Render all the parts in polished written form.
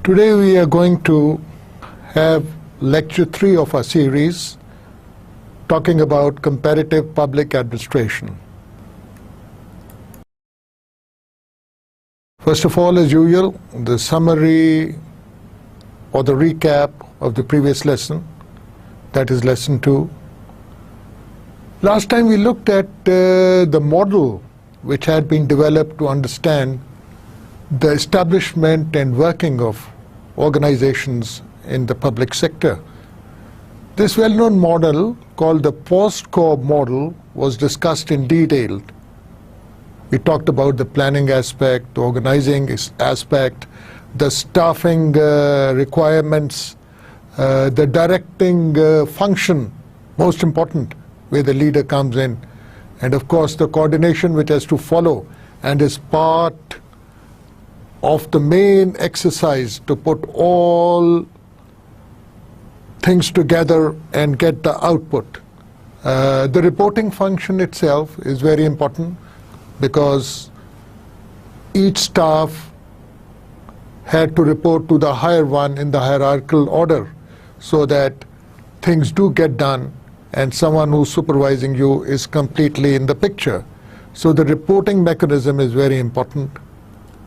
Today we are going to have lecture 3 of our series talking about comparative public administration. First of all, as usual, the summary or the recap of the previous lesson, that is lesson 2. Last time we looked at the model which had been developed to understand the establishment and working of organizations in the public sector. This well-known model, called the POSTCOB model, was discussed in detail. We talked about the planning aspect, the organizing aspect, the staffing requirements, the directing function, most important, where the leader comes in, and of course the coordination which has to follow and is part of the main exercise to put all things together and get the output. The reporting function itself is very important because each staff had to report to the higher one in the hierarchical order so that things do get done and someone who's supervising you is completely in the picture. So the reporting mechanism is very important.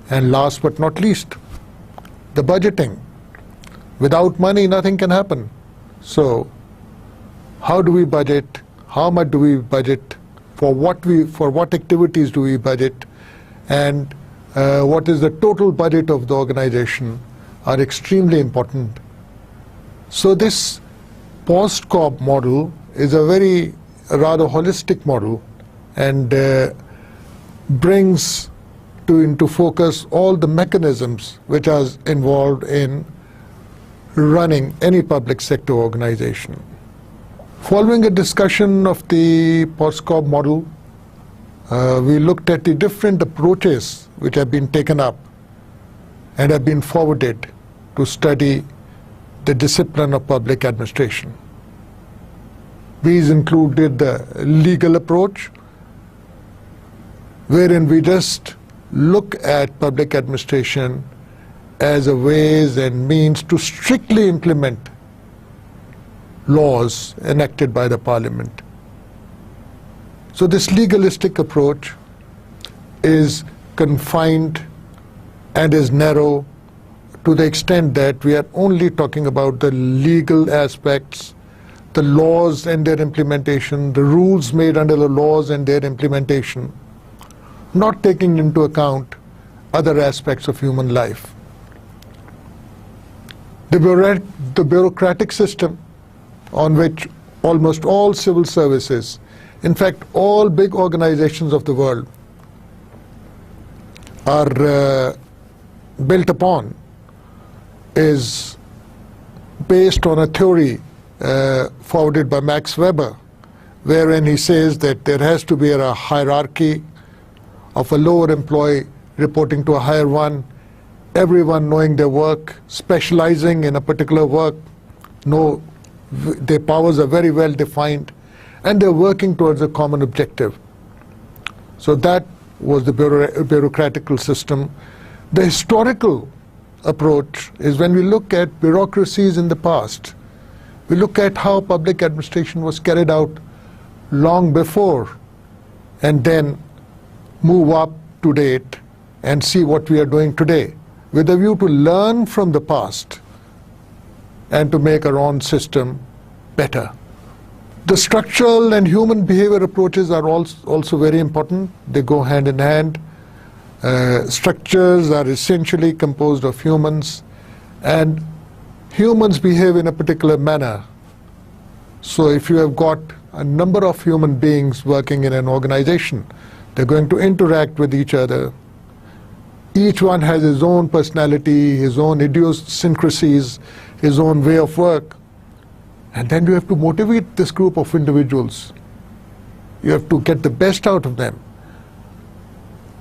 And last but not least, the budgeting. Without money, nothing can happen. So how do we budget? How much do we budget? For what activities do we budget? And what is the total budget of the organization are extremely important. So this POSTCOB model is a rather holistic model and brings into focus all the mechanisms which are involved in running any public sector organization. Following a discussion of the POSTCOB model, we looked at the different approaches which have been taken up and have been forwarded to study the discipline of public administration. These included the legal approach, wherein we just look at public administration as a ways and means to strictly implement laws enacted by the parliament. So this legalistic approach is confined and is narrow to the extent that we are only talking about the legal aspects, the laws and their implementation, the rules made under the laws and their implementation, not taking into account other aspects of human life. The bureaucratic system on which almost all civil services, in fact all big organizations of the world, are built upon is based on a theory forwarded by Max Weber, wherein he says that there has to be a hierarchy of a lower employee reporting to a higher one, everyone knowing their work, specializing in a particular work, their powers are very well defined, and they're working towards a common objective. So that was the bureaucratical system. The historical approach is when we look at bureaucracies in the past, we look at how public administration was carried out long before, and then move up to date and see what we are doing today, with a view to learn from the past and to make our own system better. The structural and human behavior approaches are also very important. They go hand in hand. Structures are essentially composed of humans, and humans behave in a particular manner. So if you have got a number of human beings working in an organization, they're going to interact with each other. Each one has his own personality, his own idiosyncrasies, his own way of work. And then you have to motivate this group of individuals. You have to get the best out of them.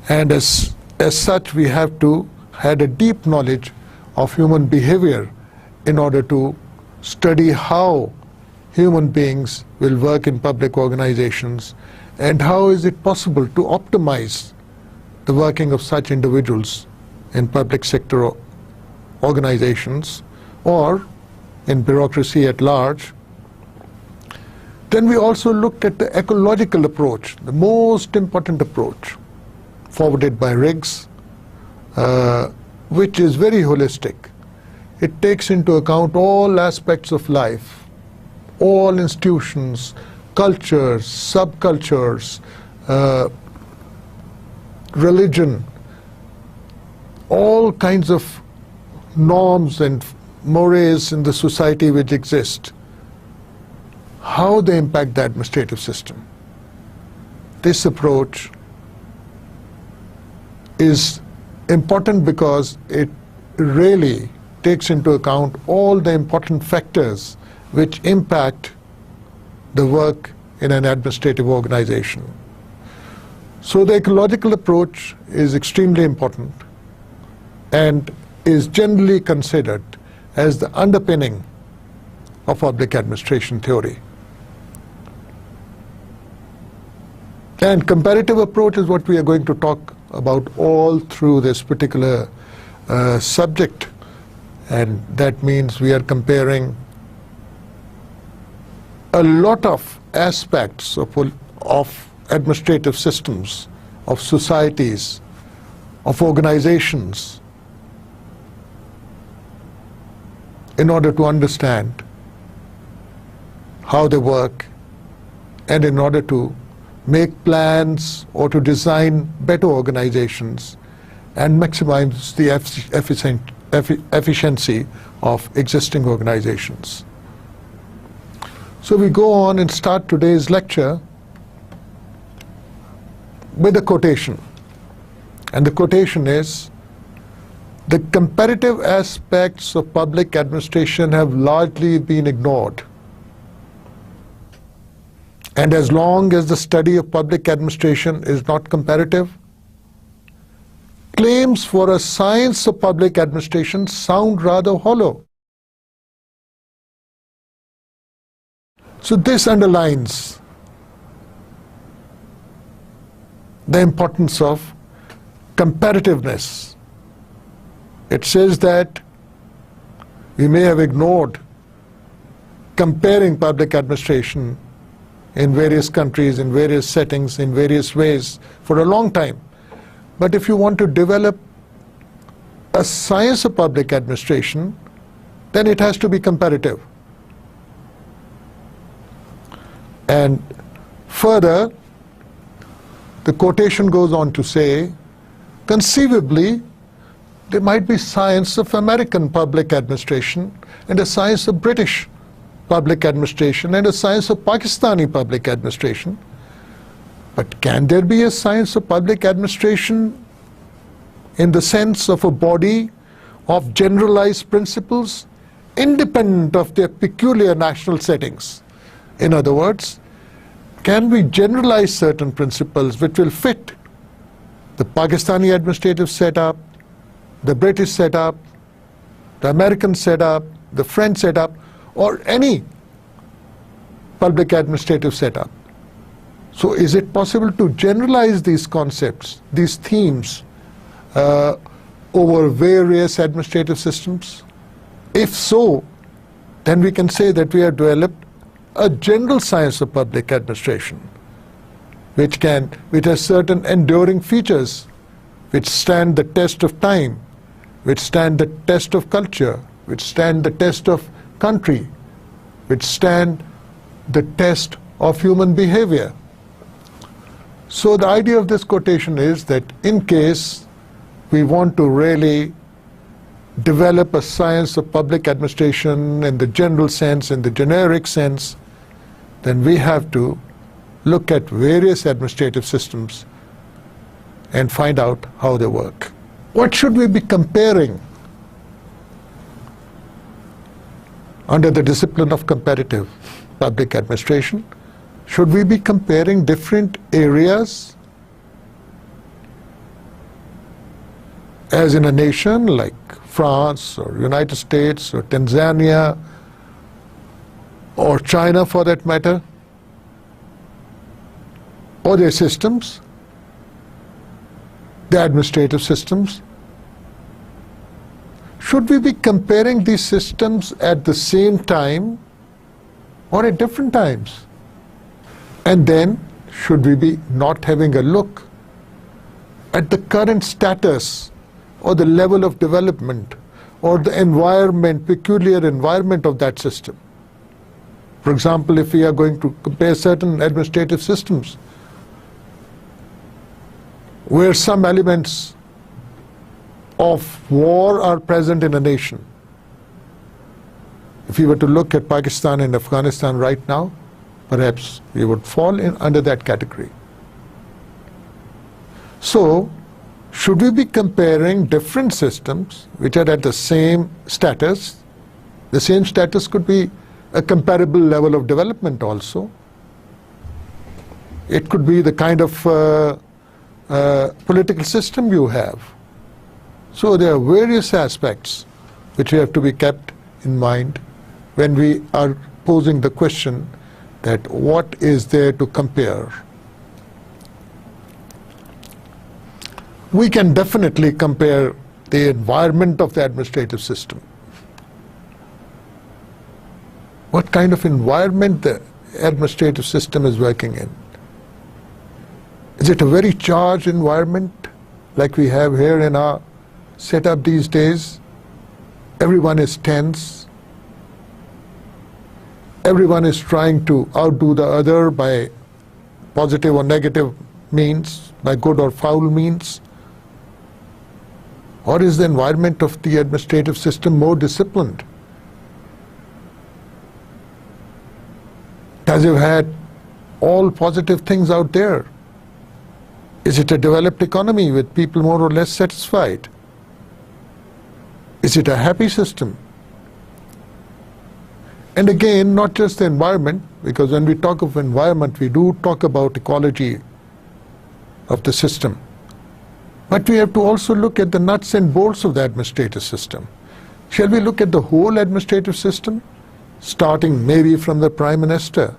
And as such, we have to have a deep knowledge of human behavior in order to study how human beings will work in public organizations and how is it possible to optimize the working of such individuals in public sector organizations or in bureaucracy at large. Then we also looked at the ecological approach, the most important approach forwarded by Riggs, which is very holistic. It takes into account all aspects of life, all institutions, cultures, subcultures, religion, all kinds of norms and mores in the society which exist, how they impact the administrative system. This approach is important because it really takes into account all the important factors which impact the work in an administrative organization. So the ecological approach is extremely important and is generally considered as the underpinning of public administration theory. And comparative approach is what we are going to talk about all through this particular subject, and that means we are comparing a lot of aspects of administrative systems, of societies, of organizations, in order to understand how they work and in order to make plans or to design better organizations and maximize the efficiency of existing organizations. So we go on and start today's lecture with a quotation. And the quotation is, "The comparative aspects of public administration have largely been ignored. And as long as the study of public administration is not comparative, claims for a science of public administration sound rather hollow." So this underlines the importance of comparativeness. It says that we may have ignored comparing public administration in various countries, in various settings, in various ways for a long time. But if you want to develop a science of public administration, then it has to be comparative. And further, the quotation goes on to say, conceivably, there might be science of American public administration and a science of British public administration and a science of Pakistani public administration. But can there be a science of public administration in the sense of a body of generalized principles independent of their peculiar national settings? In other words, can we generalize certain principles which will fit the Pakistani administrative setup, the British setup, the American setup, the French setup, or any public administrative setup? So is it possible to generalize these concepts, these themes, over various administrative systems? If so, then we can say that we have developed a general science of public administration, which has certain enduring features, which stand the test of time, which stand the test of culture, which stand the test of country, which stand the test of human behavior. So the idea of this quotation is that in case we want to really develop a science of public administration in the general sense, in the generic sense, then we have to look at various administrative systems and find out how they work. What should we be comparing under the discipline of comparative public administration? Should we be comparing different areas as in a nation like France or United States or Tanzania or China for that matter, or their systems, their administrative systems? Should we be comparing these systems at the same time or at different times? And then, should we be not having a look at the current status or the level of development or the environment, peculiar environment of that system? For example, if we are going to compare certain administrative systems where some elements of war are present in a nation. If you were to look at Pakistan and Afghanistan right now, perhaps we would fall in under that category. So, should we be comparing different systems which are at the same status? The same status could be a comparable level of development also. It could be the kind of political system you have. So there are various aspects which have to be kept in mind when we are posing the question that what is there to compare. We can definitely compare the environment of the administrative system. What kind of environment the administrative system is working in? Is it a very charged environment like we have here in our setup these days? Everyone is tense. Everyone is trying to outdo the other by positive or negative means, by good or foul means. Or is the environment of the administrative system more disciplined? Does it have all positive things out there? Is it a developed economy with people more or less satisfied? Is it a happy system? And again, not just the environment, because when we talk of environment, we do talk about ecology of the system. But we have to also look at the nuts and bolts of the administrative system. Shall we look at the whole administrative system, starting maybe from the Prime Minister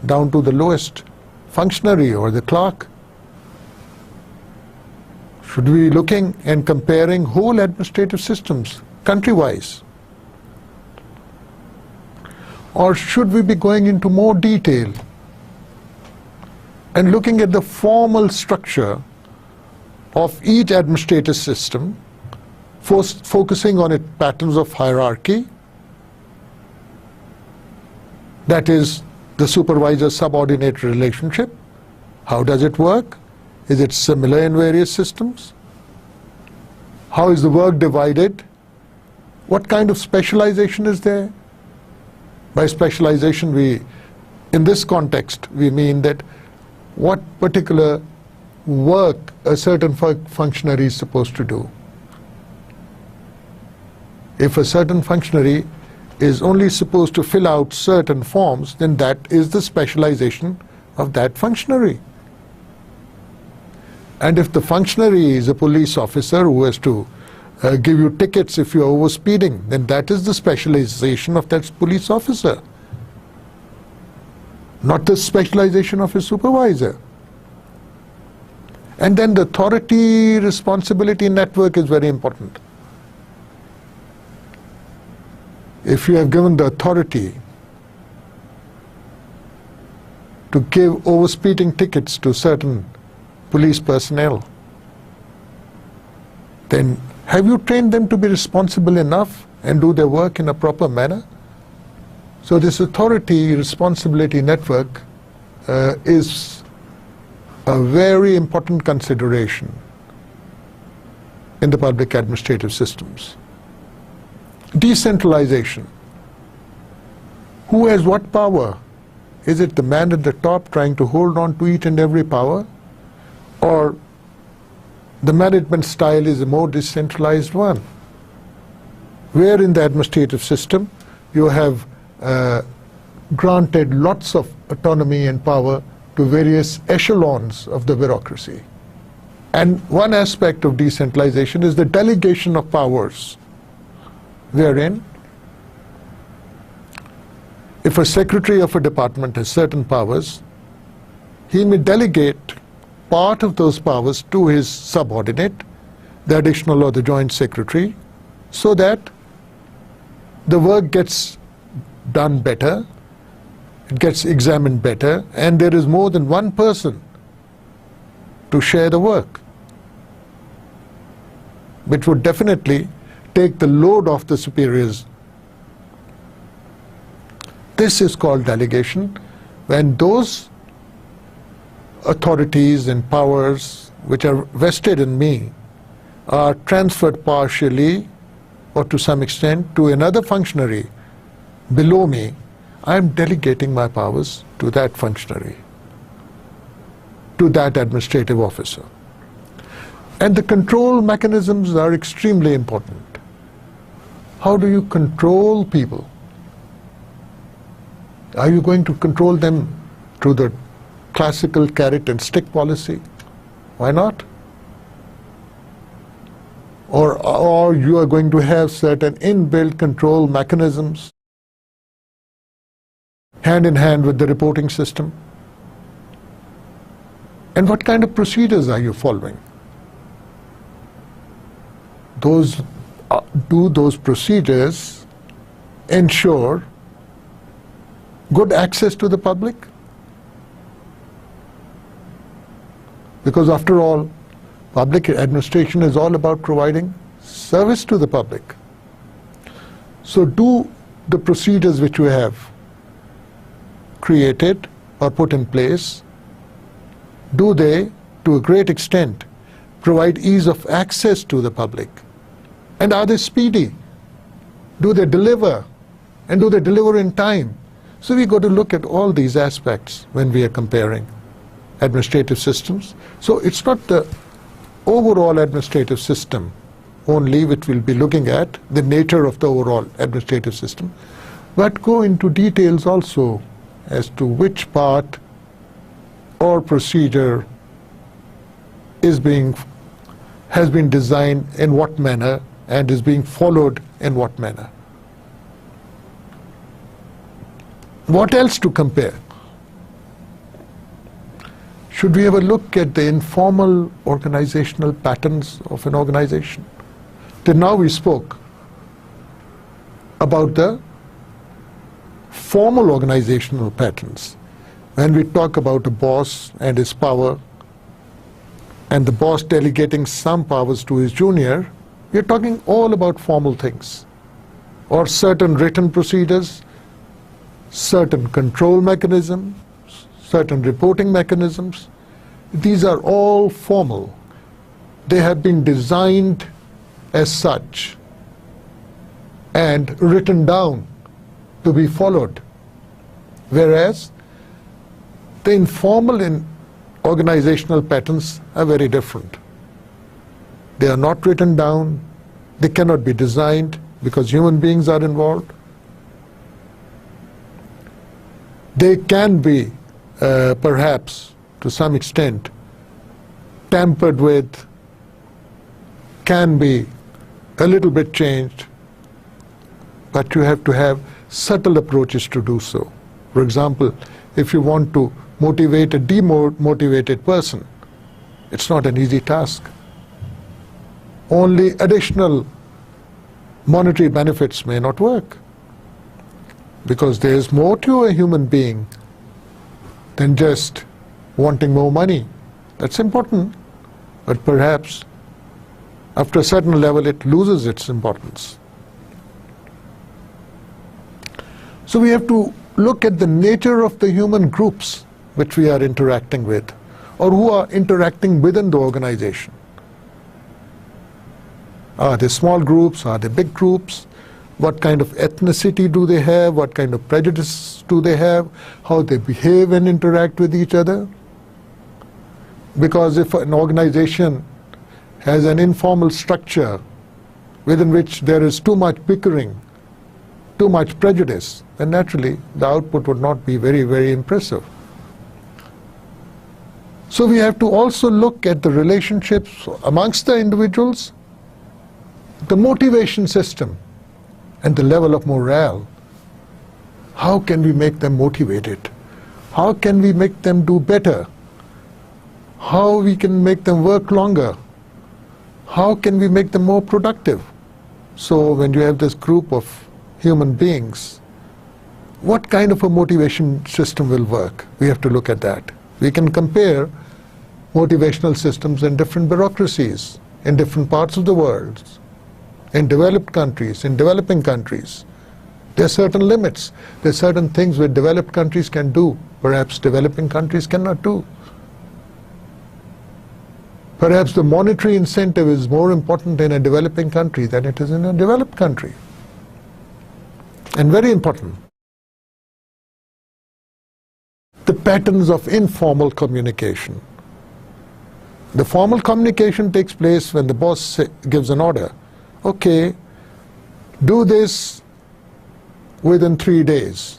down to the lowest functionary or the clerk? Should we be looking and comparing whole administrative systems country-wise? Or should we be going into more detail and looking at the formal structure of each administrative system, focusing on its patterns of hierarchy, that is the supervisor-subordinate relationship? How does it work? Is it similar in various systems? How is the work divided? What kind of specialization is there? By specialization, in this context, we mean that what particular work a certain functionary is supposed to do. If a certain functionary is only supposed to fill out certain forms, then that is the specialization of that functionary. And if the functionary is a police officer who has to give you tickets if you are over speeding, then that is the specialization of that police officer, not the specialization of his supervisor. And then the authority responsibility network is very important. If you have given the authority to give overspeeding tickets to certain police personnel, then have you trained them to be responsible enough and do their work in a proper manner? So this authority responsibility network is a very important consideration in the public administrative systems. Decentralization. Who has what power? Is it the man at the top trying to hold on to each and every power? Or the management style is a more decentralized one, where in the administrative system you have granted lots of autonomy and power to various echelons of the bureaucracy. And one aspect of decentralization is the delegation of powers, wherein if a secretary of a department has certain powers, he may delegate part of those powers to his subordinate, the additional or the joint secretary, so that the work gets done better, it gets examined better, and there is more than one person to share the work, which would definitely take the load off the superiors. This is called delegation, when those authorities and powers which are vested in me are transferred partially or to some extent to another functionary below me. I am delegating my powers to that functionary, to that administrative officer. And the control mechanisms are extremely important. How do you control people? Are you going to control them through the classical carrot and stick policy? Why not? Or you are going to have certain inbuilt control mechanisms hand in hand with the reporting system? And what kind of procedures are you following? Do those procedures ensure good access to the public? Because after all, public administration is all about providing service to the public. So do the procedures which we have created or put in place, do they, to a great extent, provide ease of access to the public? And are they speedy? Do they deliver? And do they deliver in time? So we've got to look at all these aspects when we are comparing administrative systems. So it's not the overall administrative system only which we'll be looking at, the nature of the overall administrative system, but go into details also as to which part or procedure has been designed in what manner and is being followed in what manner. What else to compare? Should we have a look at the informal organizational patterns of an organization? Till now we spoke about the formal organizational patterns. When we talk about a boss and his power, and the boss delegating some powers to his junior, we're talking all about formal things, or certain written procedures, certain control mechanisms, certain reporting mechanisms. These are all formal. They have been designed as such and written down to be followed. Whereas the informal and organizational patterns are very different. They are not written down, they cannot be designed because human beings are involved. They can be perhaps to some extent tampered with, can be a little bit changed, but you have to have subtle approaches to do so. For example, if you want to motivate a demotivated person, it's not an easy task. Only additional monetary benefits may not work, because there is more to a human being than just wanting more money. That's important, but perhaps after a certain level it loses its importance. So we have to look at the nature of the human groups which we are interacting with, or who are interacting within the organization. Are they small groups? Are they big groups? What kind of ethnicity do they have? What kind of prejudice do they have? How they behave and interact with each other? Because if an organization has an informal structure within which there is too much bickering, too much prejudice, then naturally the output would not be very, very impressive. So we have to also look at the relationships amongst the individuals, the motivation system, and the level of morale. How can we make them motivated? How can we make them do better? How we can make them work longer? How can we make them more productive? So when you have this group of human beings, what kind of a motivation system will work? We have to look at that. We can compare motivational systems in different bureaucracies, in different parts of the world, in developed countries, in developing countries. There are certain limits. There are certain things which developed countries can do, perhaps developing countries cannot do. Perhaps the monetary incentive is more important in a developing country than it is in a developed country. And very important. The patterns of informal communication. The formal communication takes place when the boss gives an order. Okay, do this within 3 days.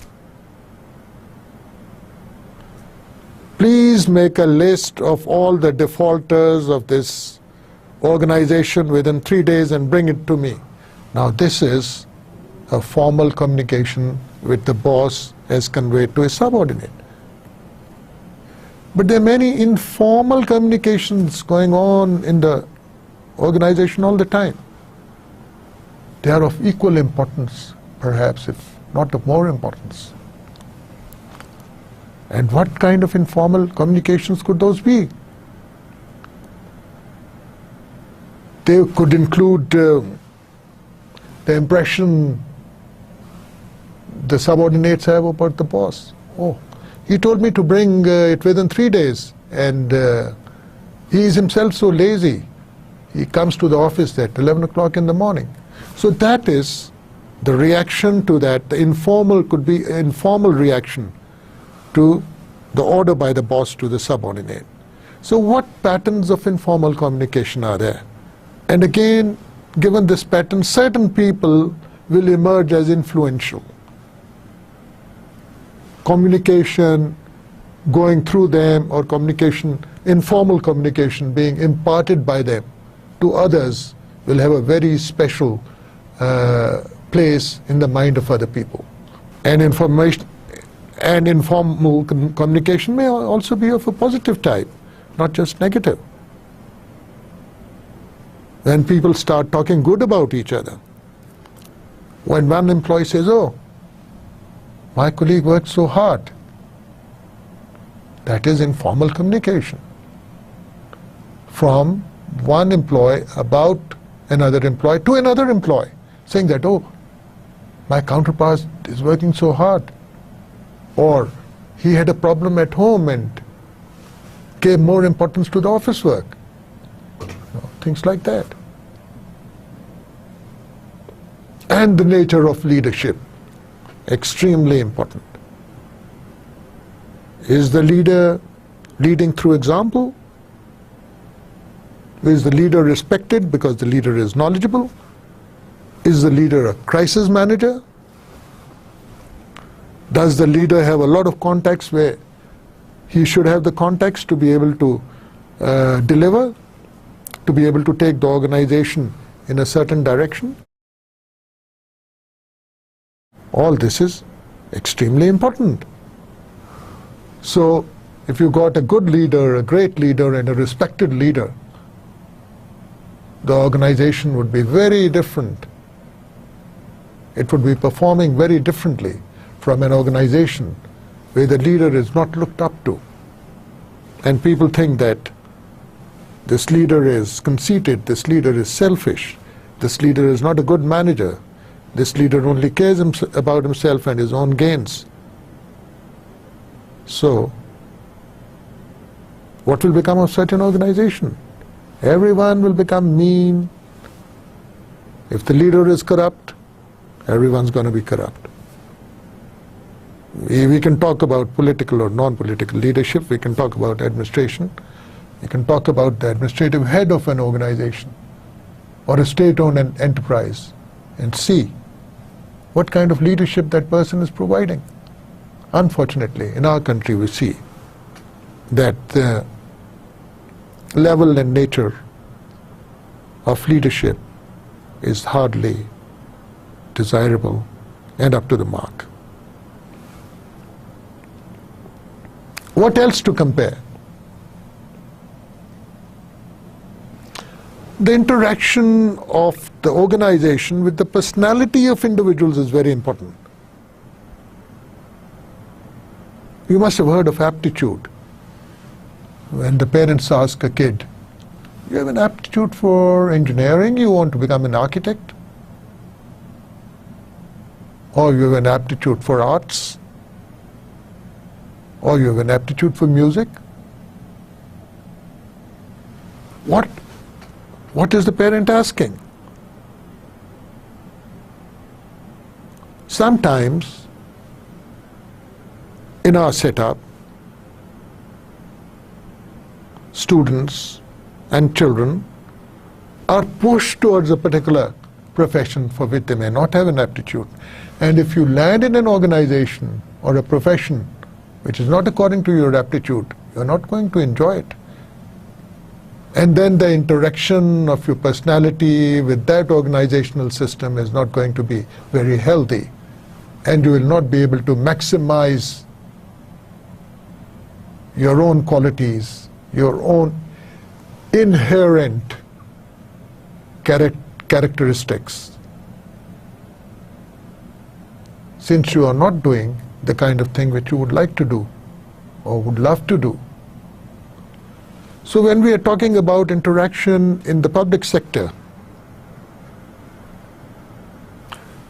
Please make a list of all the defaulters of this organization within 3 days and bring it to me. Now this is a formal communication which the boss has conveyed to his subordinate. But there are many informal communications going on in the organization all the time. They are of equal importance, perhaps, if not of more importance. And what kind of informal communications could those be? They could include the impression the subordinates have about the boss. Oh, he told me to bring it within 3 days, and he is himself so lazy. He comes to the office at 11 o'clock in the morning. So that is the reaction to that. The informal could be an informal reaction to the order by the boss to the subordinate. So what patterns of informal communication are there? And again, given this pattern, certain people will emerge as influential. Communication going through them, or communication, informal communication being imparted by them to others, will have a very special place in the mind of other people. And information and informal communication may also be of a positive type, not just negative. When people start talking good about each other. When one employee says, oh, my colleague worked so hard. That is informal communication from one employee about another employee to another employee, saying that, oh, my counterpart is working so hard. Or he had a problem at home and gave more importance to the office work. Things like that. And the nature of leadership, extremely important. Is the leader leading through example? Is the leader respected because the leader is knowledgeable? Is the leader a crisis manager? Does the leader have a lot of contacts where he should have the contacts to be able to deliver, to be able to take the organization in a certain direction? All this is extremely important. So if you got a good leader, a great leader, and a respected leader, the organization would be very different. It would be performing very differently from an organization where the leader is not looked up to. And people think that this leader is conceited, this leader is selfish, this leader is not a good manager, this leader only cares about himself and his own gains. So, what will become of such an organization? Everyone will become mean. If the leader is corrupt, everyone's going to be corrupt. We can talk about political or non-political leadership, we can talk about administration, we can talk about the administrative head of an organization or a state-owned enterprise and see what kind of leadership that person is providing. Unfortunately, in our country we see that the level and nature of leadership is hardly desirable and up to the mark. What else to compare? the interaction of the organization with the personality of individuals is very important. You must have heard of aptitude. When the parents ask a kid, you have an aptitude for engineering, you want to become an architect? Or you have an aptitude for arts? Or you have an aptitude for music? What is the parent asking? Sometimes, in our setup, students and children are pushed towards a particular profession for which they may not have an aptitude. And if you land in an organization or a profession which is not according to your aptitude, you're not going to enjoy it. And then the interaction of your personality with that organizational system is not going to be very healthy. And you will not be able to maximize your own qualities, your own inherent characteristics, since you are not doing the kind of thing which you would like to do or would love to do. So when we are talking about interaction in the public sector,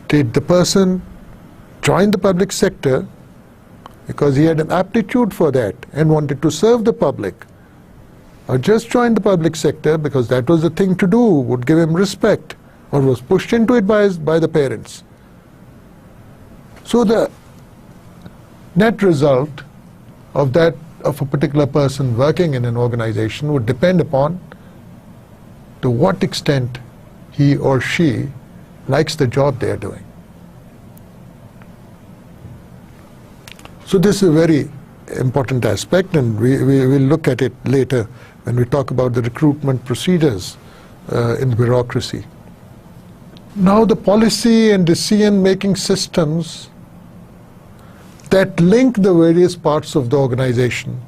did the person join the public sector because he had an aptitude for that and wanted to serve the public, or just joined the public sector because that was the thing to do, would give him respect, or was pushed into it by the parents? So the net result of a particular person working in an organization would depend upon to what extent he or she likes the job they are doing. So this is a very important aspect, and we will look at it later when we talk about the recruitment procedures in the bureaucracy. Now the policy and decision-making systems that link the various parts of the organization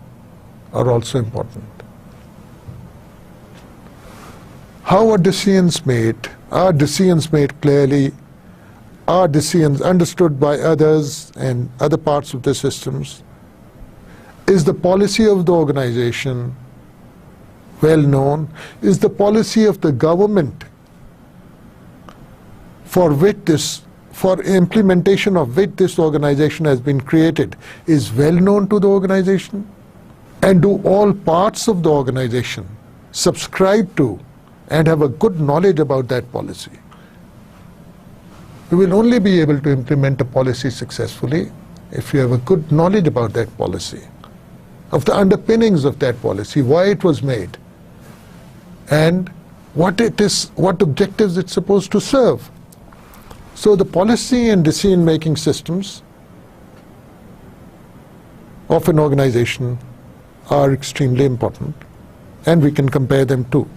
are also important. How are decisions made? Are decisions made clearly? Are decisions understood by others and other parts of the systems? Is the policy of the organization well known? Is the policy of the government for implementation of which this organization has been created is well known to the organization? And do all parts of the organization subscribe to and have a good knowledge about that policy? You will only be able to implement a policy successfully if you have a good knowledge about that policy, of the underpinnings of that policy, why it was made, and what objectives it's supposed to serve. So the policy and decision-making systems of an organization are extremely important, and we can compare them too.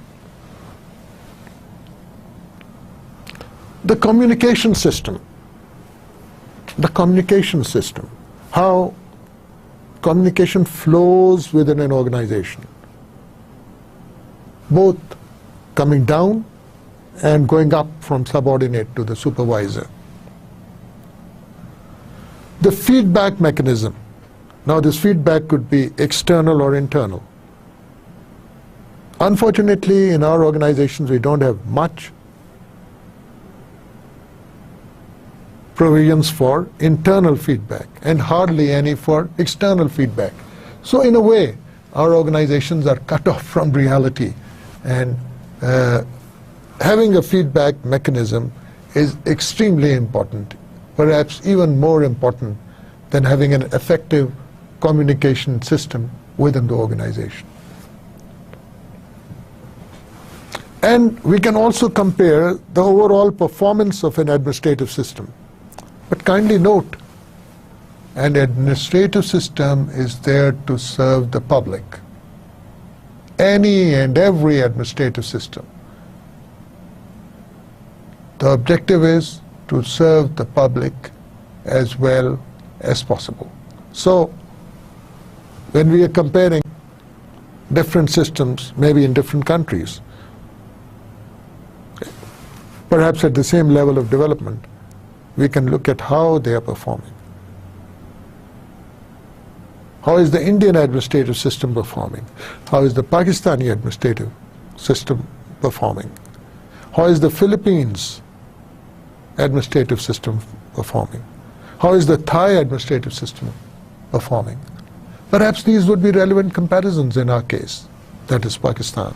The communication system, how communication flows within an organization, both coming down and going up from subordinate to the supervisor. The feedback mechanism. Now this feedback could be external or internal. Unfortunately, in our organizations we don't have much provisions for internal feedback and hardly any for external feedback. So in a way, our organizations are cut off from reality, and having a feedback mechanism is extremely important, perhaps even more important than having an effective communication system within the organization. And we can also compare the overall performance of an administrative system. But kindly note, an administrative system is there to serve the public. Any and every administrative system. The objective is to serve the public as well as possible. So, when we are comparing different systems, maybe in different countries, perhaps at the same level of development, we can look at how they are performing. How is the Indian administrative system performing? How is the Pakistani administrative system performing? How is the Philippines administrative system performing? How is the Thai administrative system performing? Perhaps these would be relevant comparisons in our case, that is Pakistan.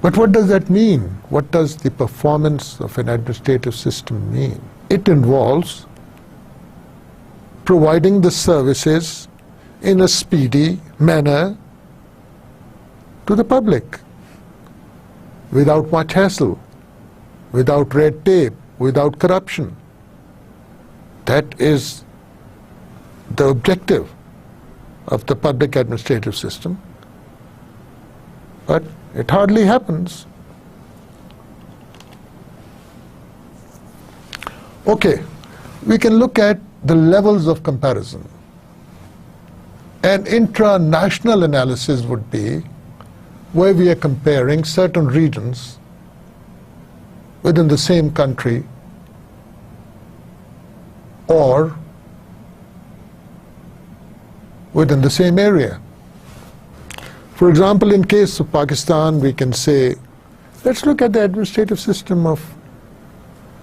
But what does that mean? What does the performance of an administrative system mean? It involves providing the services in a speedy manner to the public, without much hassle, without red tape, without corruption. That is the objective of the public administrative system. But it hardly happens. Okay, we can look at the levels of comparison. An intra-national analysis would be where we are comparing certain regions within the same country or within the same area. For example, in case of Pakistan, we can say, let's look at the administrative system of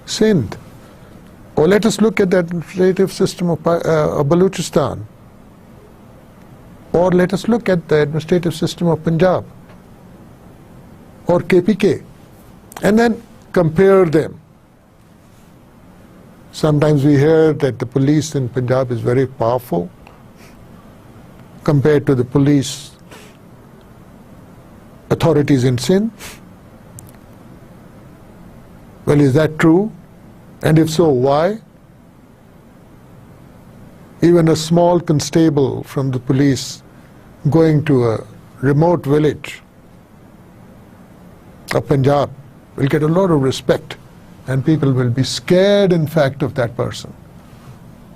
Sindh, or let us look at the administrative system of Balochistan, or let us look at the administrative system of Punjab or KPK, and then compare them. Sometimes we hear that the police in Punjab is very powerful compared to the police authorities in Sindh. Well, is that true? And if so, why? Even a small constable from the police going to a remote village of Punjab will get a lot of respect, and people will be scared, in fact, of that person.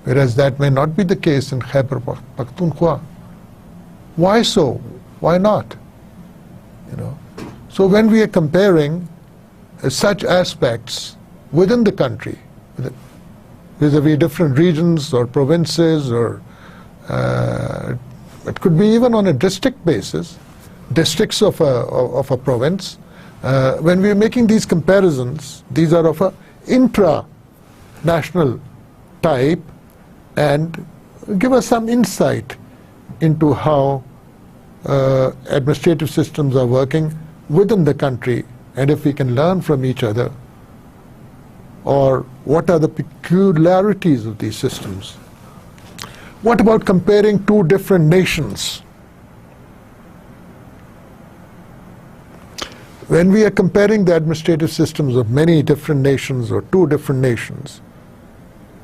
Whereas that may not be the case in Khyber Pakhtunkhwa. Why so? Why not? You know. So when we are comparing such aspects within the country, vis-a-vis different regions or provinces, or it could be even on a district basis, districts of a province. When we are making these comparisons, these are of a intra-national type and give us some insight into how administrative systems are working within the country, and if we can learn from each other, or what are the peculiarities of these systems. What about comparing two different nations? When we are comparing the administrative systems of many different nations or two different nations,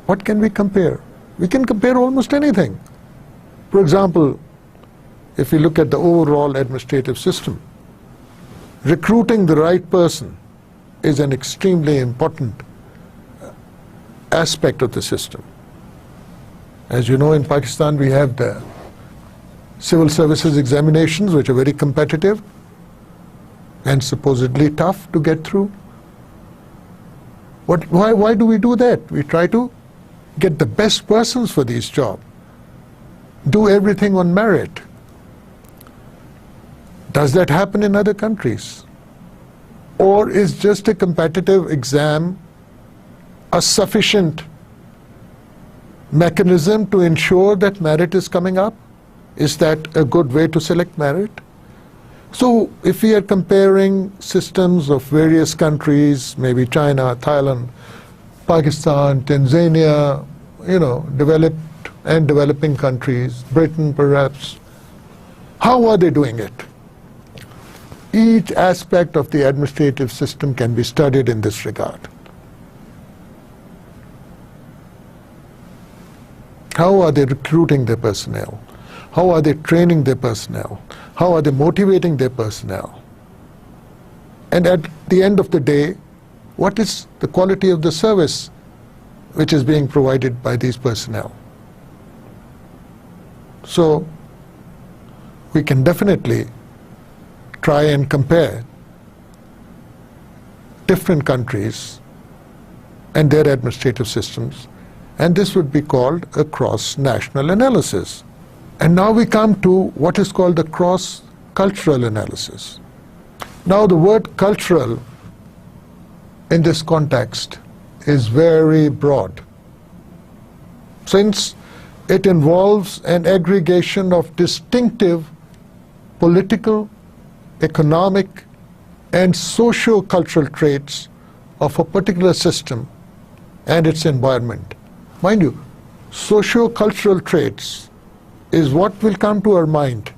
what can we compare? We can compare almost anything. For example, if we look at the overall administrative system, recruiting the right person is an extremely important aspect of the system. As you know, in Pakistan we have the civil services examinations, which are very competitive and supposedly tough to get through. Why do we do that? We try to get the best persons for these jobs, do everything on merit. Does that happen in other countries? Or is just a competitive exam a sufficient mechanism to ensure that merit is coming up? Is that a good way to select merit? So if we are comparing systems of various countries, maybe China, Thailand, Pakistan, Tanzania, developed and developing countries, Britain perhaps, how are they doing it? Each aspect of the administrative system can be studied in this regard. How are they recruiting their personnel? How are they training their personnel? How are they motivating their personnel? And at the end of the day, what is the quality of the service which is being provided by these personnel? So we can definitely try and compare different countries and their administrative systems, and this would be called a cross-national analysis. And now we come to what is called the cross-cultural analysis. Now the word cultural in this context is very broad, since it involves an aggregation of distinctive political, economic, and socio-cultural traits of a particular system and its environment. Mind you, socio-cultural traits is what will come to our mind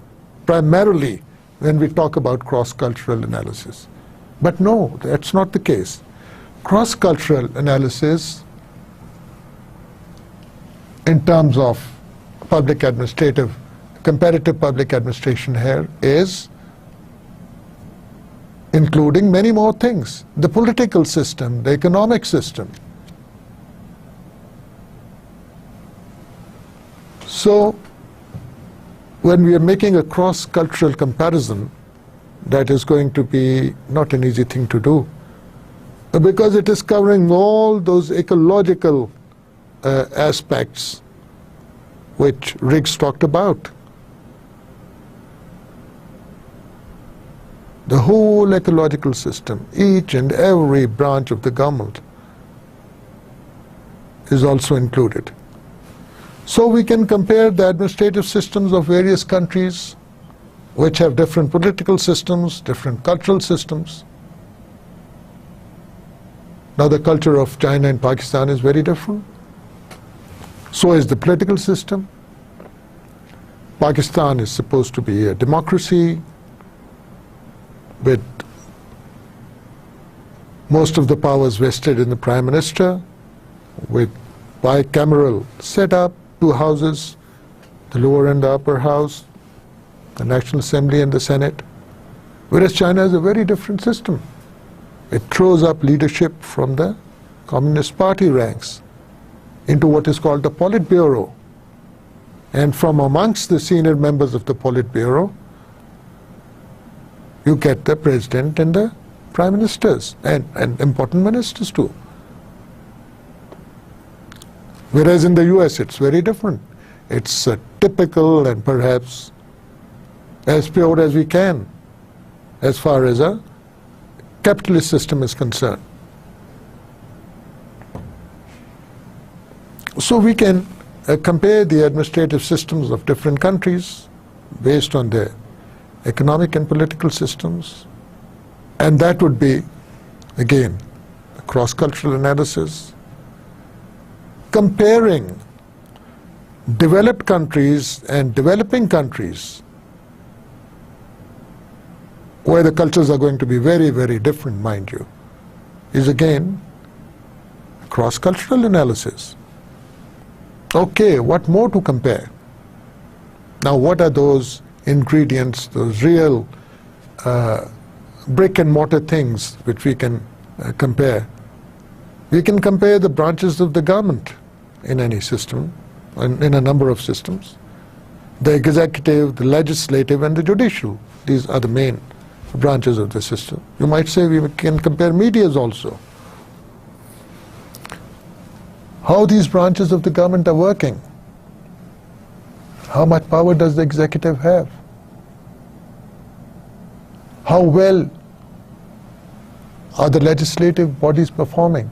primarily when we talk about cross-cultural analysis. But no, that's not the case. Cross-cultural analysis in terms of comparative public administration here is including many more things: the political system, the economic system. So when we are making a cross-cultural comparison, that is going to be not an easy thing to do, because it is covering all those ecological aspects which Riggs talked about. The whole ecological system, each and every branch of the government is also included. So we can compare the administrative systems of various countries which have different political systems, different cultural systems. Now the culture of China and Pakistan is very different. So is the political system. Pakistan is supposed to be a democracy with most of the powers vested in the Prime Minister, with bicameral setup, two houses, the lower and the upper house, the National Assembly and the Senate. Whereas China has a very different system. It throws up leadership from the Communist Party ranks into what is called the Politburo. And from amongst the senior members of the Politburo, you get the president and the prime ministers and important ministers too. Whereas in the US it's very different. It's typical and perhaps as pure as we can as far as a capitalist system is concerned. So we can compare the administrative systems of different countries based on their economic and political systems, and that would be, again, a cross-cultural analysis, comparing developed countries and developing countries where the cultures are going to be very, very different, mind you, is again a cross-cultural analysis. Okay, what more to compare? Now, what are those ingredients, those real brick and mortar things which we can compare? We can compare the branches of the government in any system, in a number of systems. The executive, the legislative, and the judicial. These are the main branches of the system. You might say we can compare medias also. How these branches of the government are working. How much power does the executive have? How well are the legislative bodies performing?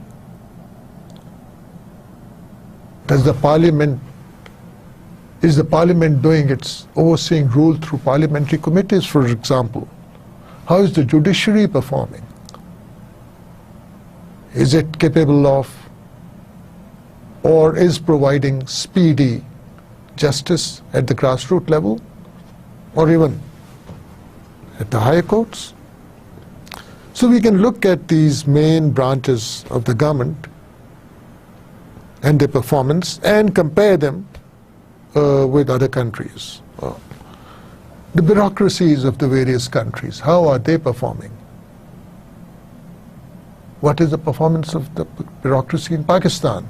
Is the parliament doing its overseeing rule through parliamentary committees, for example? How is the judiciary performing? Is it capable of or is providing speedy justice at the grassroots level or even at the higher courts? So we can look at these main branches of the government and their performance and compare them with other countries. The bureaucracies of the various countries, how are they performing? What is the performance of the bureaucracy in Pakistan?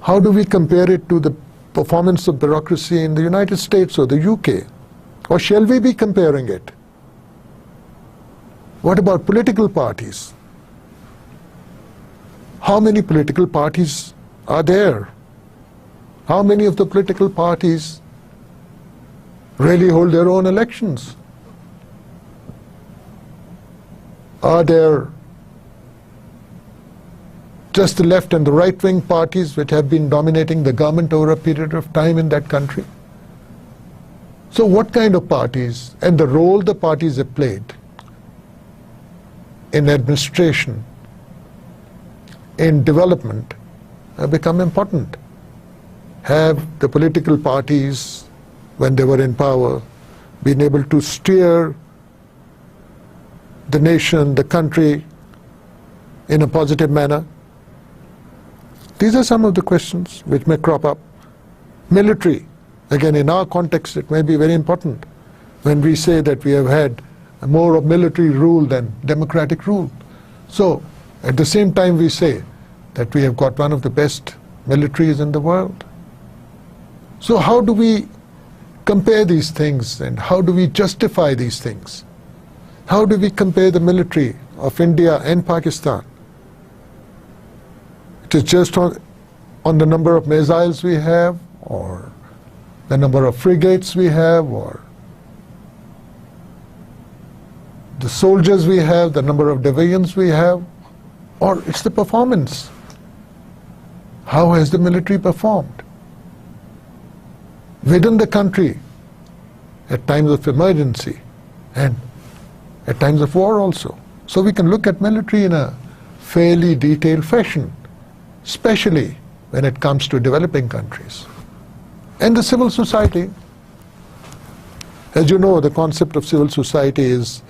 How do we compare it to the performance of bureaucracy in the United States or the UK? Or shall we be comparing it? What about political parties? How many political parties are there? How many of the political parties really hold their own elections? Are there just the left and the right-wing parties which have been dominating the government over a period of time in that country? So what kind of parties and the role the parties have played in administration, in development, have become important. Have the political parties, when they were in power, been able to steer the nation, the country, in a positive manner? These are some of the questions which may crop up. Military, again, in our context, it may be very important when we say that we have had more of military rule than democratic rule. So, at the same time, we say that we have got one of the best militaries in the world. So how do we compare these things, and how do we justify these things? How do we compare the military of India and Pakistan? It is just on the number of missiles we have, or the number of frigates we have, or the soldiers we have, the number of divisions we have, or it's the performance. How has the military performed? Within the country, at times of emergency, and at times of war also. So we can look at military in a fairly detailed fashion, especially when it comes to developing countries. And the civil society, as you know, the concept of civil society is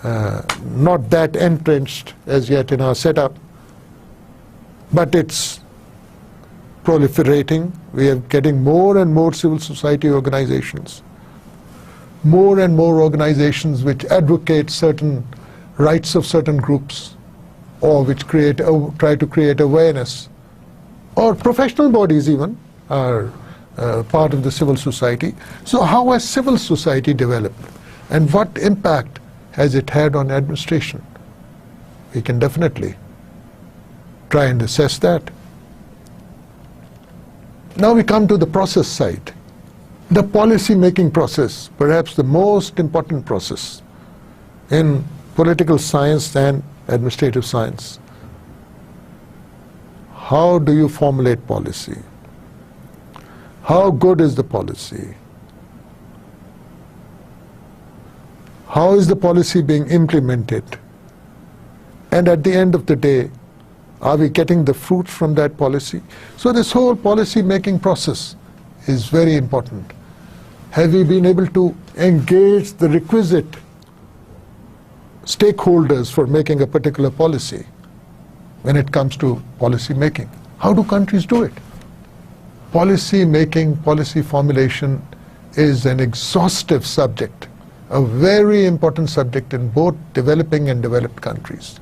not that entrenched as yet in our setup, but it's proliferating. We are getting more and more civil society organizations, more and more organizations which advocate certain rights of certain groups, or which try to create awareness, or professional bodies even are part of the civil society. So how has civil society developed, and what impact has it had on administration? We can definitely try and assess that. Now we come to the process side. The policy-making process, perhaps the most important process in political science and administrative science. How do you formulate policy? How good is the policy? How is the policy being implemented? And at the end of the day, are we getting the fruits from that policy? So this whole policy-making process is very important. Have we been able to engage the requisite stakeholders for making a particular policy when it comes to policy making? How do countries do it? Policy making, policy formulation is an exhaustive subject, a very important subject in both developing and developed countries.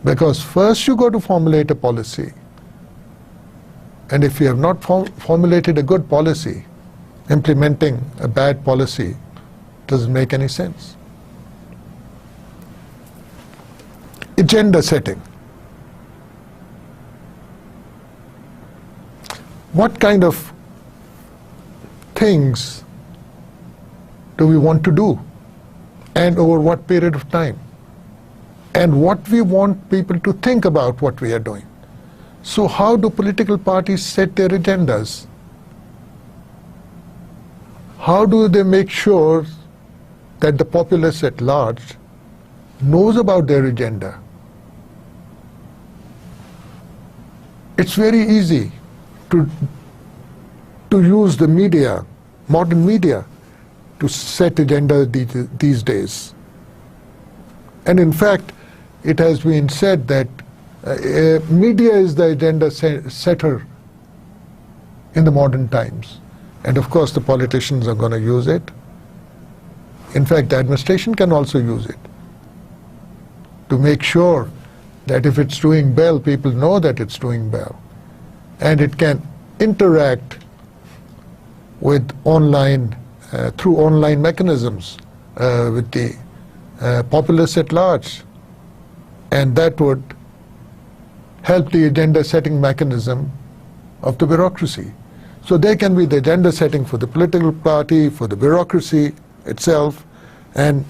Because first you got to formulate a policy, and if you have not formulated a good policy, implementing a bad policy doesn't make any sense. Agenda setting. What kind of things do we want to do, and over what period of time, and what we want people to think about what we are doing? So how do political parties set their agendas? How do they make sure that the populace at large knows about their agenda? It's very easy to use the media, modern media, to set agenda these days. And in fact, it has been said that media is the agenda setter in the modern times. And of course the politicians are going to use it. In fact, the administration can also use it to make sure that if it's doing well, people know that it's doing well. And it can interact with online, through online mechanisms with the populace at large. And that would help the agenda setting mechanism of the bureaucracy. So they can be the agenda setting for the political party, for the bureaucracy itself, and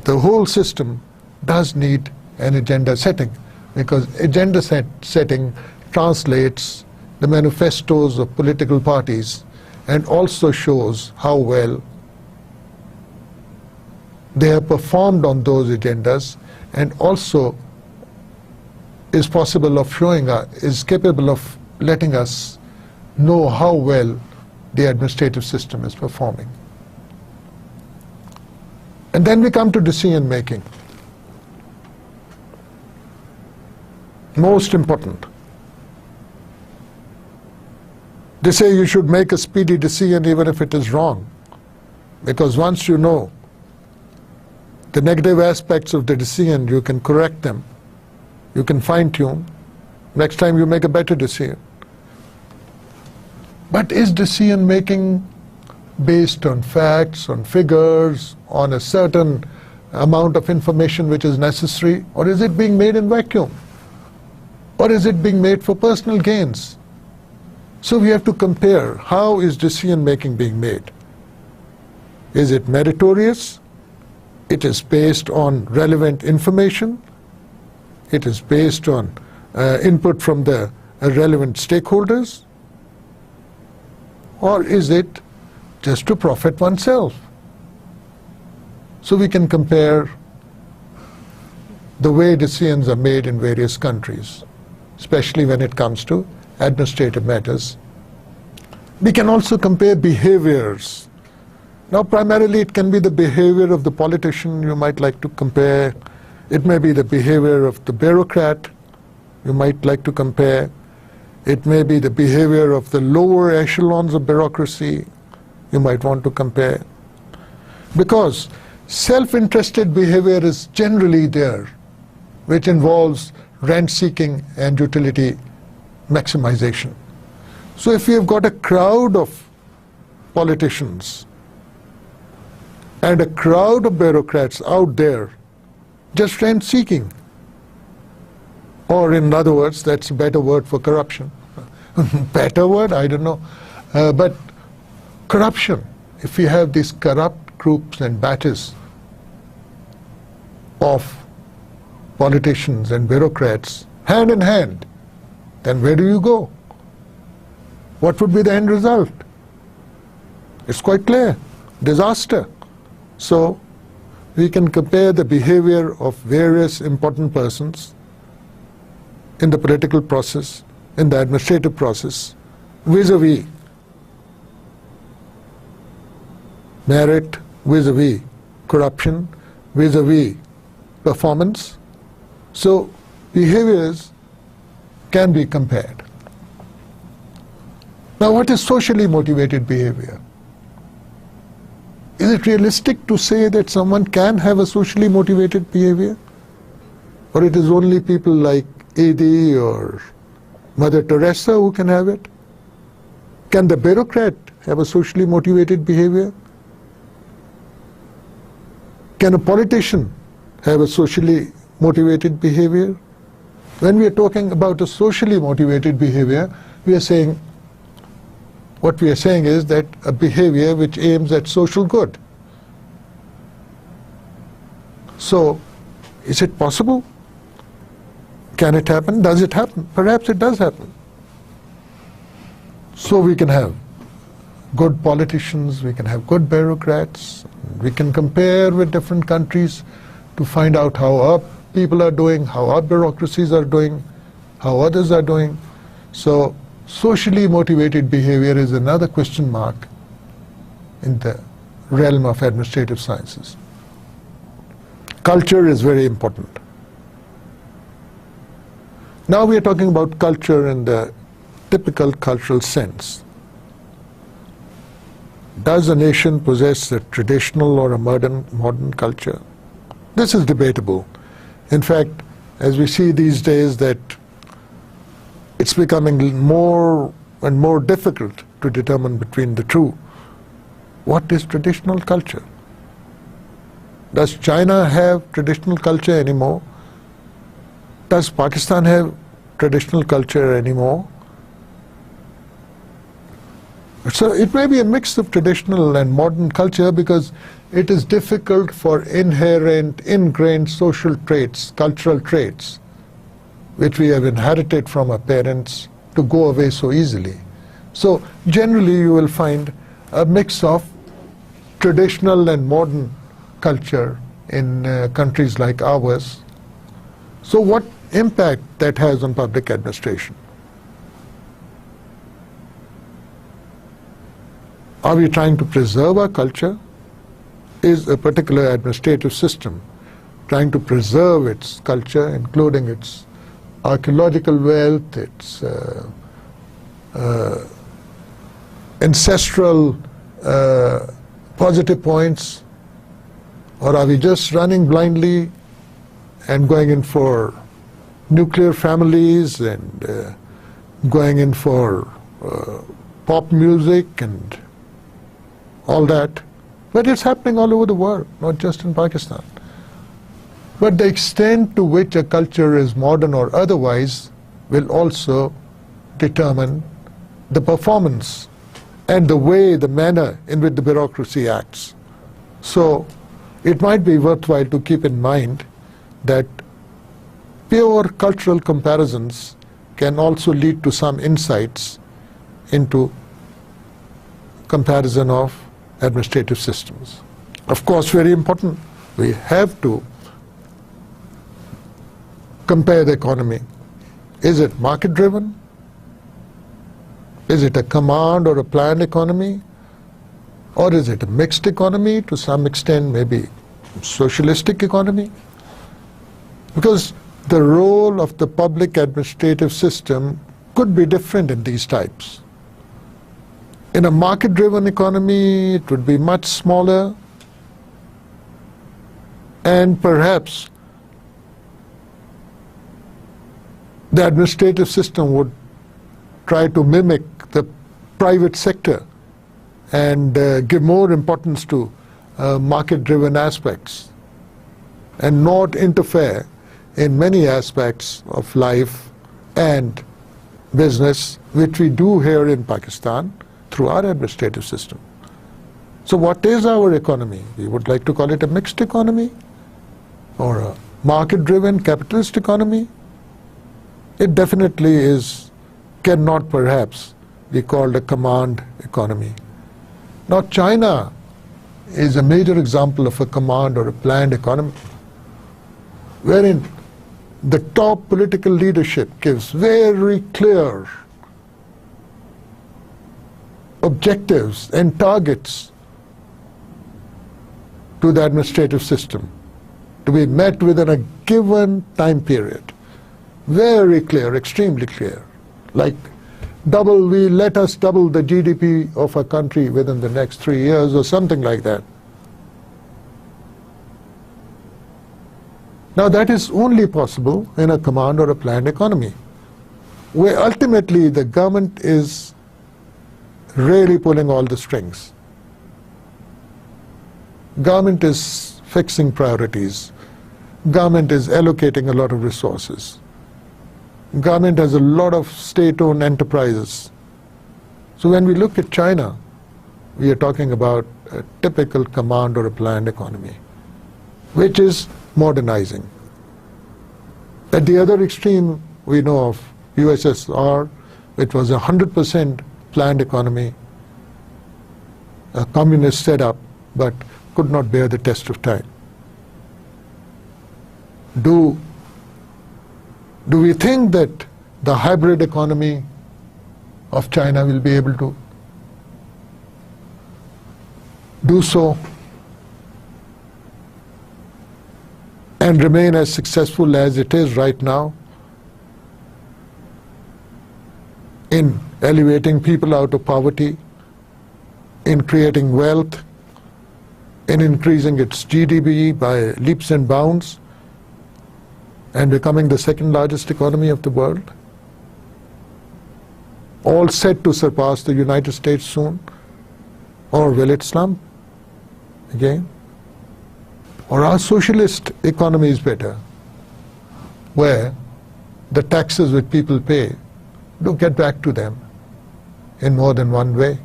the whole system does need an agenda setting, because agenda setting translates the manifestos of political parties and also shows how well they have performed on those agendas, and also is possible of showing is capable of letting us know how well the administrative system is performing. And then we come to decision making. Most important. They say you should make a speedy decision even if it is wrong, because once you know the negative aspects of the decision, you can correct them, you can fine-tune. Next time you make a better decision. But is decision making based on facts, on figures, on a certain amount of information which is necessary, or is it being made in vacuum? Or is it being made for personal gains? So we have to compare, how is decision making being made? Is it meritorious? It is based on relevant information. It is based on input from the relevant stakeholders. Or is it just to profit oneself? So we can compare the way decisions are made in various countries, especially when it comes to administrative matters. We can also compare behaviors. Now, primarily it can be the behavior of the politician you might like to compare. It may be the behavior of the bureaucrat you might like to compare. It may be the behavior of the lower echelons of bureaucracy you might want to compare. Because self-interested behavior is generally there, which involves rent-seeking and utility maximization. So if we have got a crowd of politicians and a crowd of bureaucrats out there just rent-seeking, or in other words, that's a better word for corruption. Better word? I don't know. But corruption, if we have these corrupt groups and batches of politicians and bureaucrats hand in hand, then where do you go? What would be the end result? It's quite clear. Disaster. So we can compare the behavior of various important persons in the political process, in the administrative process, vis-a-vis merit, vis-a-vis corruption, vis-a-vis performance. So behaviors can be compared. Now, what is socially motivated behavior? Is it realistic to say that someone can have a socially motivated behavior? Or it is only people like Edhi or Mother Teresa who can have it? Can the bureaucrat have a socially motivated behavior? Can a politician have a socially motivated behavior? When we are talking about a socially motivated behavior, we are saying, what we are saying is that a behavior which aims at social good. So, is it possible? Can it happen? Does it happen? Perhaps it does happen. So we can have good politicians, we can have good bureaucrats, we can compare with different countries to find out how our people are doing, how our bureaucracies are doing, how others are doing. So socially motivated behavior is another question mark in the realm of administrative sciences. Culture is very important. Now we are talking about culture in the typical cultural sense. Does a nation possess a traditional or a modern culture? This is debatable. In fact, as we see these days that it's becoming more and more difficult to determine between the two. What is traditional culture? Does China have traditional culture anymore? Does Pakistan have traditional culture anymore. So it may be a mix of traditional and modern culture because it is difficult for inherent, ingrained social traits, cultural traits, which we have inherited from our parents, to go away so easily. So generally you will find a mix of traditional and modern culture in countries like ours. So what impact that has on public administration? Are we trying to preserve our culture? Is a particular administrative system trying to preserve its culture, including its archaeological wealth, its ancestral positive points? Or are we just running blindly and going in for nuclear families and going in for pop music and all that? But it's happening all over the world, not just in Pakistan. But the extent to which a culture is modern or otherwise will also determine the performance and the way, the manner in which the bureaucracy acts. So it might be worthwhile to keep in mind that pure cultural comparisons can also lead to some insights into comparison of administrative systems. Of course, very important, we have to compare the economy. Is it market-driven? Is it a command or a planned economy? Or is it a mixed economy, to some extent maybe socialistic economy? Because the role of the public administrative system could be different in these types. In a market-driven economy, it would be much smaller, and perhaps the administrative system would try to mimic the private sector and give more importance to market-driven aspects and not interfere in many aspects of life and business, which we do here in Pakistan through our administrative system. So what is our economy? We would like to call it a mixed economy or a market-driven capitalist economy. It definitely cannot perhaps be called a command economy. Now China is a major example of a command or a planned economy, wherein the top political leadership gives very clear objectives and targets to the administrative system to be met within a given time period. Very clear, extremely clear. Like let us double the GDP of a country within the next 3 years or something like that. Now that is only possible in a command or a planned economy, where ultimately the government is really pulling all the strings. Government is fixing priorities. Government is allocating a lot of resources. Government has a lot of state-owned enterprises. So when we look at China, we are talking about a typical command or a planned economy, which is modernizing. At the other extreme, we know of USSR, which was a 100% planned economy, a communist setup, but could not bear the test of time. Do we think that the hybrid economy of China will be able to do so and remain as successful as it is right now in elevating people out of poverty, in creating wealth, in increasing its GDP by leaps and bounds, and becoming the second largest economy of the world, all set to surpass the United States soon? Or will it slump again? Or our socialist economy is better, where the taxes which people pay do get back to them in more than one way.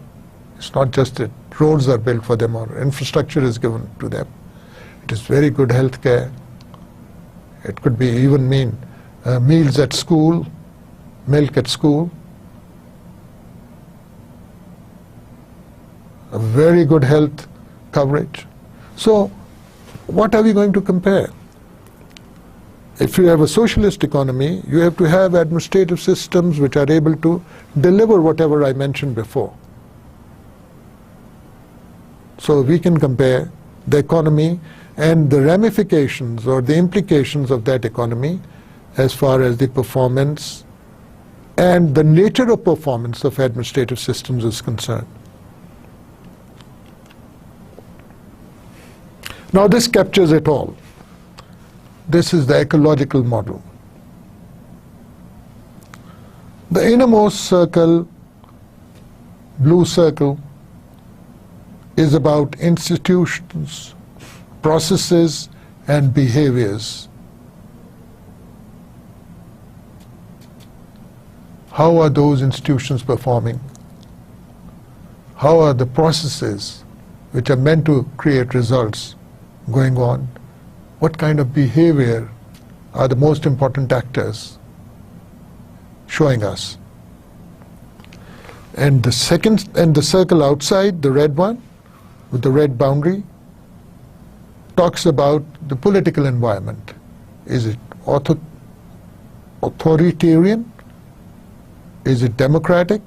It's not just that roads are built for them or infrastructure is given to them. It is very good health care. It could be even mean meals at school, milk at school, a very good health coverage. So what are we going to compare? If you have a socialist economy, you have to have administrative systems which are able to deliver whatever I mentioned before. So we can compare the economy and the ramifications or the implications of that economy as far as the performance and the nature of performance of administrative systems is concerned. Now this captures it all. This is the ecological model. The innermost circle, blue circle, is about institutions, processes, and behaviors. How are those institutions performing? How are the processes which are meant to create results going on? What kind of behavior are the most important actors showing us? And the circle outside, the red one, with the red boundary, talks about the political environment. Is it authoritarian? Is it democratic?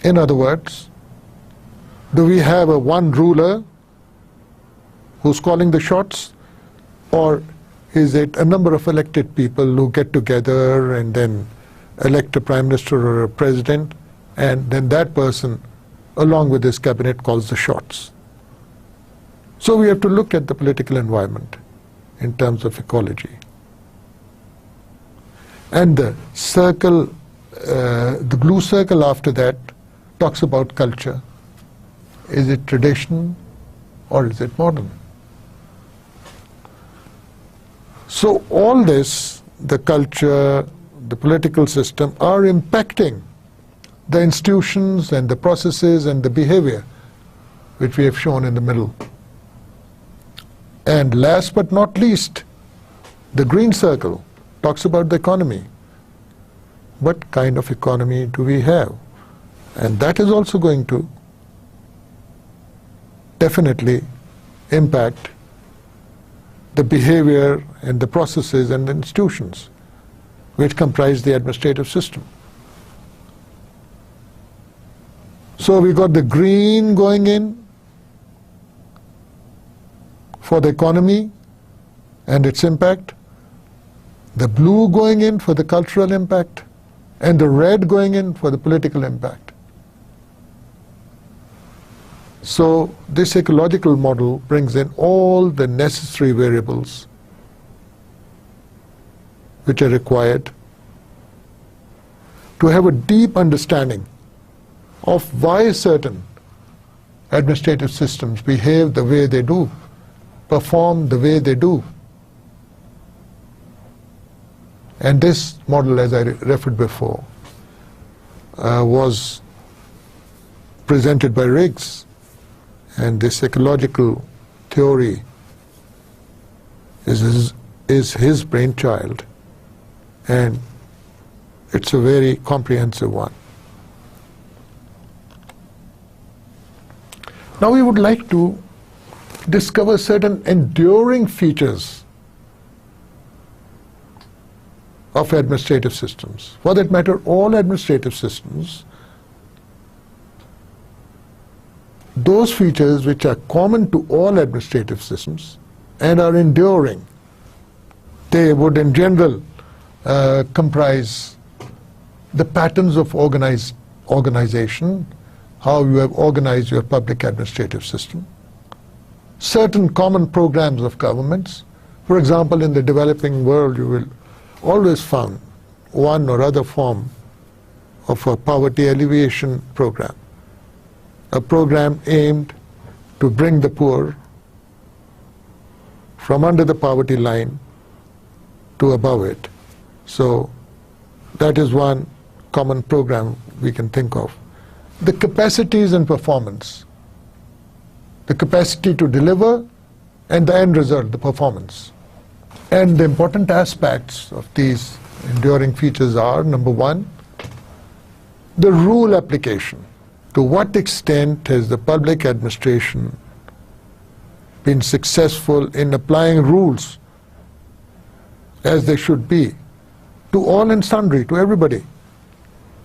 In other words, do we have a one ruler who's calling the shots, or is it a number of elected people who get together and then elect a prime minister or a president, and then that person along with his cabinet calls the shots? So we have to look at the political environment in terms of ecology. And the circle, the blue circle after that talks about culture. Is it tradition or is it modern? So all this, the culture, the political system, are impacting the institutions and the processes and the behavior which we have shown in the middle. And last but not least, the green circle talks about the economy. What kind of economy do we have? And that is also going to definitely impact the behavior and the processes and the institutions which comprise the administrative system. So we got the green going in for the economy and its impact, the blue going in for the cultural impact, and the red going in for the political impact. So this ecological model brings in all the necessary variables which are required to have a deep understanding of why certain administrative systems behave the way they do, perform the way they do. And this model, as I referred before, was presented by Riggs. And this ecological theory is his brainchild. And it's a very comprehensive one. Now we would like to discover certain enduring features of administrative systems. For that matter, all administrative systems, those features which are common to all administrative systems and are enduring, they would in general comprise the patterns of organization, how you have organized your public administrative system, certain common programs of governments. For example, in the developing world, you will always found one or other form of a poverty alleviation program, a program aimed to bring the poor from under the poverty line to above it. So that is one common program we can think of. The capacities and performance. The capacity to deliver and the end result, the performance. And the important aspects of these enduring features are, number one, the rule application. To what extent has the public administration been successful in applying rules as they should be to all and sundry, to everybody?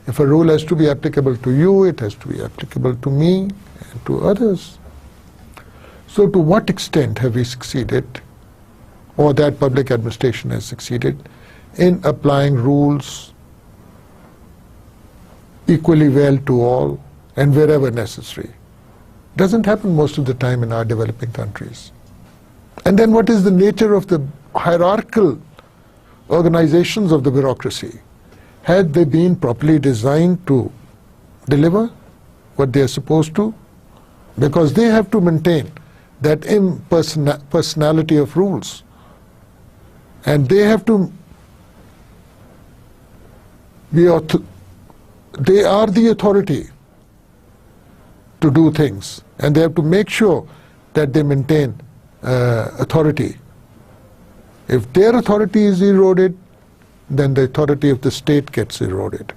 If a rule has to be applicable to you, it has to be applicable to me and to others. So to what extent have we succeeded, or that public administration has succeeded, in applying rules equally well to all and wherever necessary? Doesn't happen most of the time in our developing countries. And then what is the nature of the hierarchical organizations of the bureaucracy? Had they been properly designed to deliver what they are supposed to? Because they have to maintain that impersonality of rules. And they have to be they are the authority to do things, and they have to make sure that they maintain authority. If their authority is eroded, then the authority of the state gets eroded.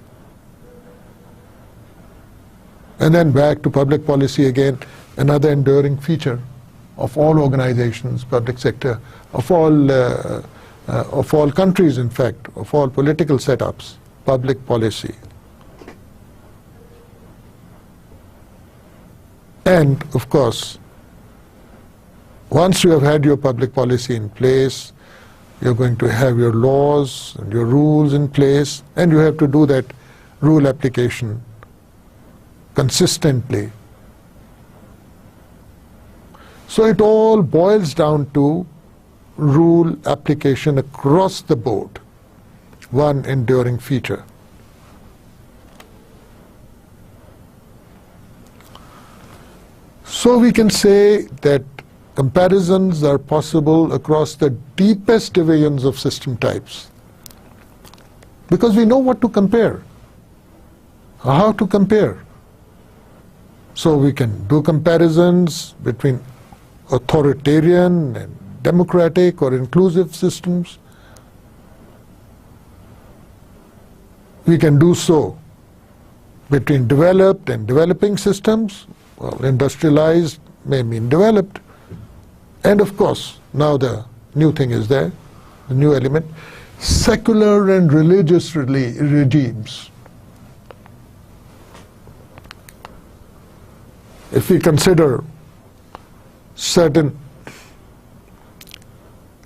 And then back to public policy again, another enduring feature of all organizations, public sector, of all countries, in fact, of all political setups, public policy. And of course, once you have had your public policy in place, you're going to have your laws and your rules in place, and you have to do that rule application consistently. So it all boils down to rule application across the board, one enduring feature. So we can say that comparisons are possible across the deepest divisions of system types, because we know what to compare, how to compare. So we can do comparisons between authoritarian and democratic or inclusive systems. We can do so between developed and developing systems. Well, industrialized may mean developed. And of course, now the new thing is there, the new element, secular and religious regimes. If we consider certain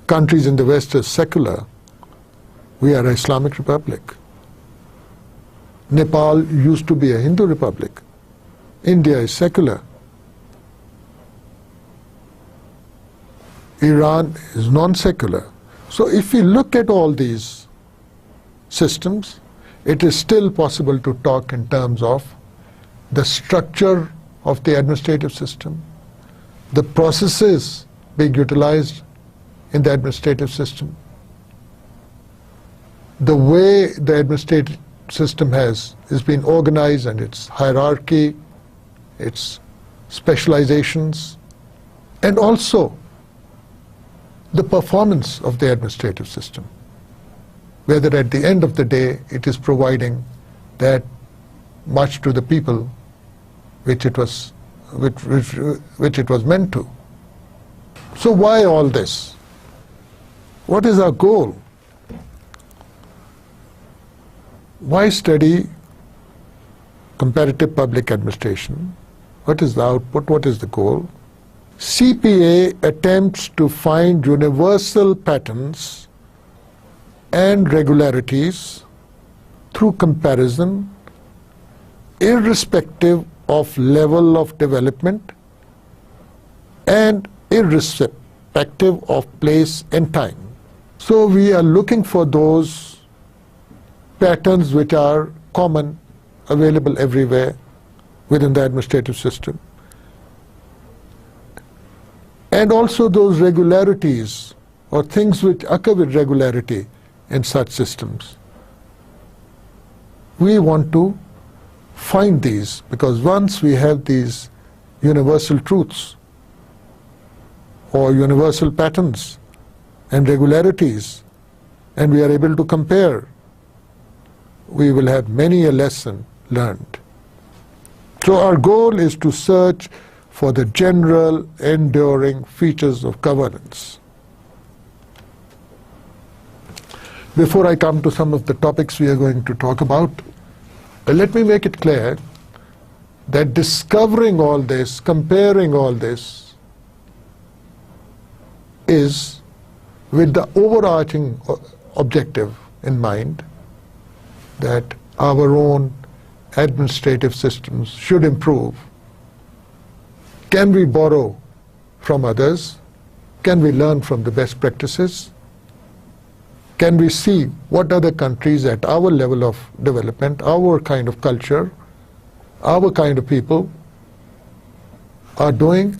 countries in the West as secular, we are an Islamic republic. Nepal used to be a Hindu republic. India is secular. Iran is non-secular. So if we look at all these systems, it is still possible to talk in terms of the structure of the administrative system, the processes being utilized in the administrative system, the way the administrative system is being organized and its hierarchy, its specializations, and also the performance of the administrative system, whether at the end of the day it is providing that much to the people which it was meant to. So why all this? What is our goal? Why study comparative public administration? What is the output? What is the goal? CPA attempts to find universal patterns and regularities through comparison, irrespective of level of development and irrespective of place and time. So we are looking for those patterns which are common, available everywhere within the administrative system, and also those regularities or things which occur with regularity in such systems. We want to find these, because once we have these universal truths or universal patterns and regularities, and we are able to compare, we will have many a lesson learned. So our goal is to search for the general, enduring features of governance. Before I come to some of the topics we are going to talk about, let me make it clear that discovering all this, comparing all this, is with the overarching objective in mind that our own administrative systems should improve. Can we borrow from others? Can we learn from the best practices? Can we see what other countries at our level of development, our kind of culture, our kind of people are doing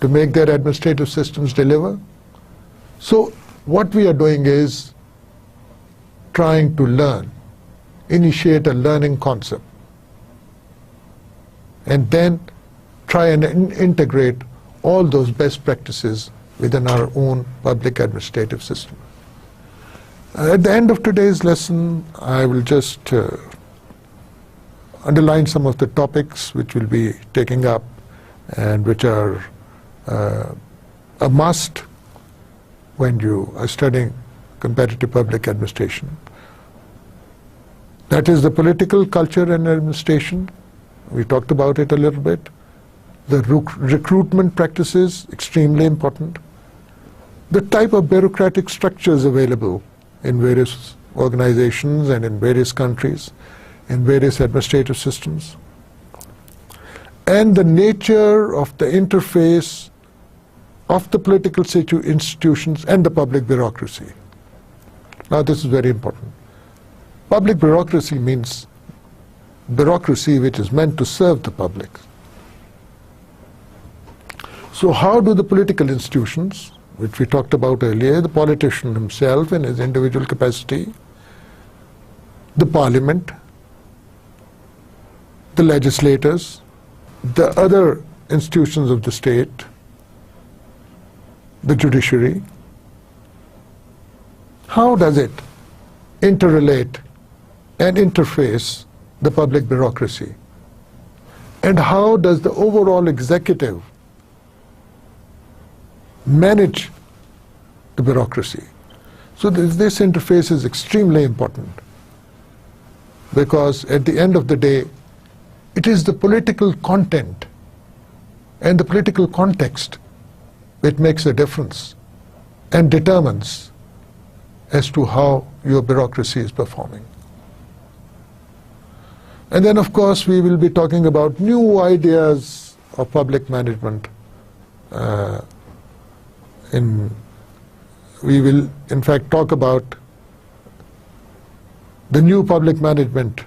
to make their administrative systems deliver? So what we are doing is trying to learn, initiate a learning concept, and then try and integrate all those best practices within our own public administrative system. At the end of today's lesson, I will just underline some of the topics which we'll be taking up and which are a must when you are studying competitive public administration. That is the political culture and administration. We talked about it a little bit. The recruitment practices, extremely important. The type of bureaucratic structures available in various organizations and in various countries, in various administrative systems. And the nature of the interface of the political institutions and the public bureaucracy. Now this is very important. Public bureaucracy means bureaucracy which is meant to serve the public. So how do the political institutions, which we talked about earlier, the politician himself in his individual capacity, the parliament, the legislators, the other institutions of the state, the judiciary, how does it interrelate and interface the public bureaucracy? And how does the overall executive manage the bureaucracy? So this interface is extremely important, because at the end of the day, it is the political content and the political context which makes a difference and determines as to how your bureaucracy is performing. And then, of course, we will be talking about new ideas of public management. We will, in fact, talk about the new public management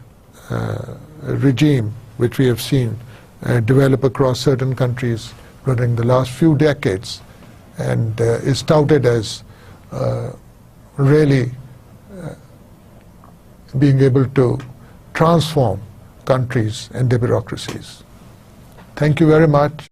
regime which we have seen develop across certain countries during the last few decades, and is touted as really being able to transform countries and their bureaucracies. Thank you very much.